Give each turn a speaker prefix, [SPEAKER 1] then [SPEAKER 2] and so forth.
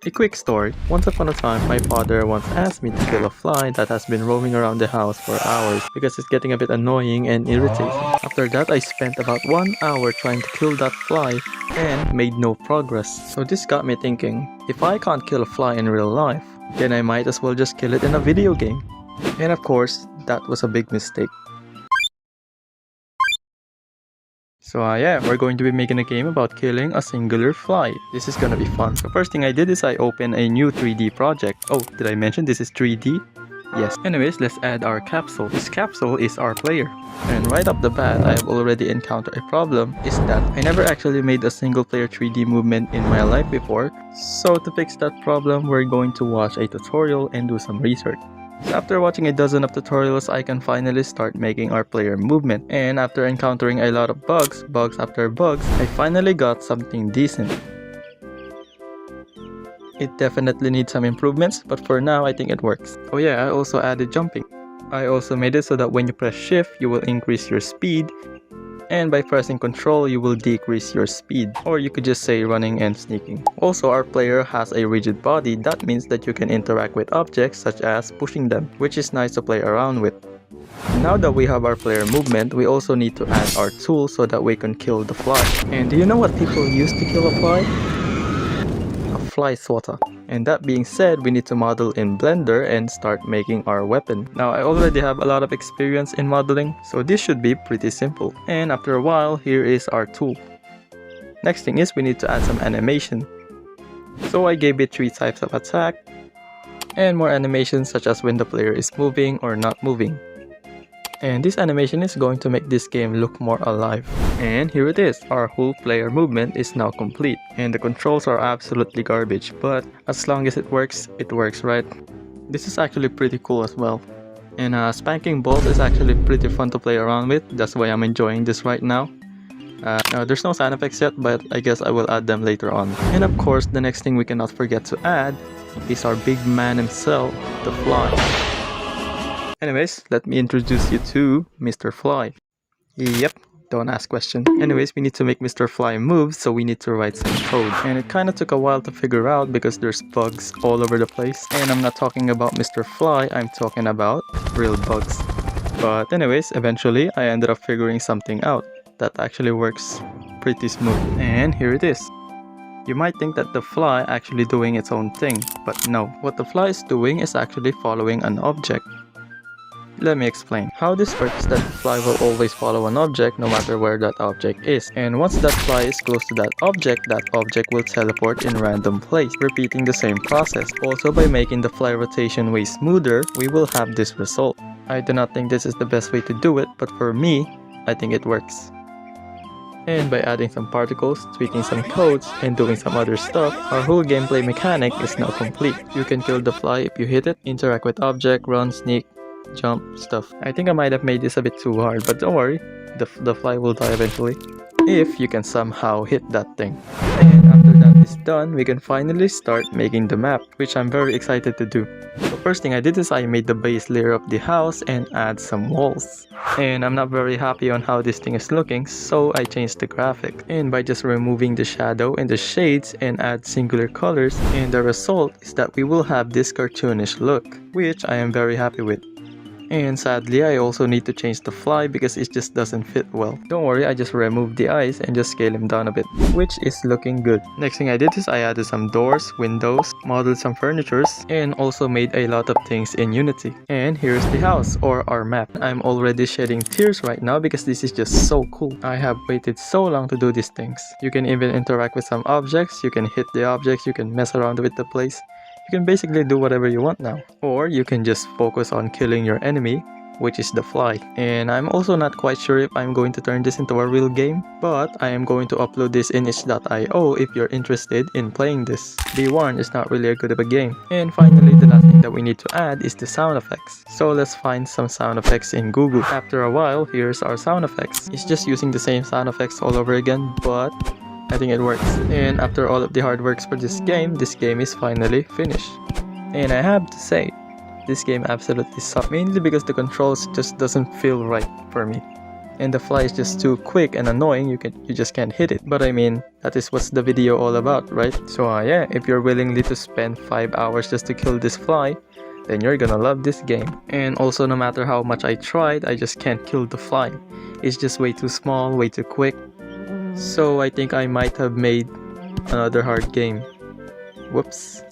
[SPEAKER 1] A quick story. Once upon a time, my father once asked me to kill a fly that has been roaming around the house for hours because it's getting a bit annoying and irritating. After that, I spent about 1 hour trying to kill that fly and made no progress. So this got me thinking, if I can't kill a fly in real life, then I might as well just kill it in a video game. And of course, that was a big mistake. So yeah, we're going to be making a game about killing a singular fly. This is gonna be fun. The first thing I did is I opened a new 3D project. Oh, did I mention this is 3D? Yes. Anyways, let's add our capsule. This capsule is our player. And right off the bat, I have already encountered a problem, is that I never actually made a single player 3D movement in my life before. So to fix that problem, we're going to watch a tutorial and do some research. So after watching a dozen of tutorials, I can finally start making our player movement. And after encountering a lot of bugs after bugs, I finally got something decent. It definitely needs some improvements, but for now I think it works. Oh yeah, I also added jumping. I also made it so that when you press shift, you will increase your speed. And by pressing control, you will decrease your speed, or you could just say running and sneaking. Also, our player has a rigid body. That means that you can interact with objects such as pushing them, which is nice to play around with. Now that we have our player movement, we also need to add our tool so that we can kill the fly. And do you know what people use to kill a fly? A fly swatter. And that being said, we need to model in Blender and start making our weapon. Now I already have a lot of experience in modeling, so this should be pretty simple. And after a while, here is our tool. Next thing is we need to add some animation. So I gave it 3 types of attack and more animations such as when the player is moving or not moving. And this animation is going to make this game look more alive. And here it is, our whole player movement is now complete. And the controls are absolutely garbage, but as long as it works, right? This is actually pretty cool as well. And spanking balls is actually pretty fun to play around with, that's why I'm enjoying this right now. There's no sound effects yet, but I guess I will add them later on. And of course, the next thing we cannot forget to add is our big man himself, the fly. Anyways, let me introduce you to Mr. Fly. Yep, don't ask questions. Anyways, we need to make Mr. Fly move, so we need to write some code. And it kinda took a while to figure out because there's bugs all over the place. And I'm not talking about Mr. Fly, I'm talking about real bugs. But anyways, eventually I ended up figuring something out that actually works pretty smooth. And here it is. You might think that the fly actually doing its own thing, but no. What the fly is doing is actually following an object. Let me explain. How this works is that the fly will always follow an object no matter where that object is. And once that fly is close to that object will teleport in random place, repeating the same process. Also, by making the fly rotation way smoother, we will have this result. I do not think this is the best way to do it, but for me, I think it works. And by adding some particles, tweaking some codes, and doing some other stuff, our whole gameplay mechanic is now complete. You can kill the fly if you hit it, interact with object, run, sneak, jump, stuff. I think I might have made this a bit too hard, but don't worry, the fly will die eventually. If you can somehow hit that thing. And after that is done, we can finally start making the map, which I'm very excited to do. The first thing I did is I made the base layer of the house and add some walls. And I'm not very happy on how this thing is looking, so I changed the graphic. And by just removing the shadow and the shades and add singular colors, and the result is that we will have this cartoonish look, which I am very happy with. And sadly, I also need to change the fly because it just doesn't fit well. Don't worry, I just removed the eyes and just scale him down a bit, which is looking good. Next thing I did is I added some doors, windows, modeled some furnitures, and also made a lot of things in Unity. And here's the house, or our map. I'm already shedding tears right now because this is just so cool. I have waited so long to do these things. You can even interact with some objects, you can hit the objects, you can mess around with the place. You can basically do whatever you want now. Or you can just focus on killing your enemy, which is the fly. And I'm also not quite sure if I'm going to turn this into a real game, but I am going to upload this in itch.io if you're interested in playing this. Be warned, it's not really a good of a game. And finally, the last thing that we need to add is the sound effects. So let's find some sound effects in Google. After a while, here's our sound effects. It's just using the same sound effects all over again, but I think it works. And after all of the hard works for this game is finally finished. And I have to say, this game absolutely sucks, mainly because the controls just doesn't feel right for me. and the fly is just too quick and annoying, you just can't hit it. But I mean, that is what's the video all about, right? So yeah, if you're willingly to spend 5 hours just to kill this fly, then you're gonna love this game. And also, no matter how much I tried, I just can't kill the fly. It's just way too small, way too quick. So I think I might have made another hard game. Whoops.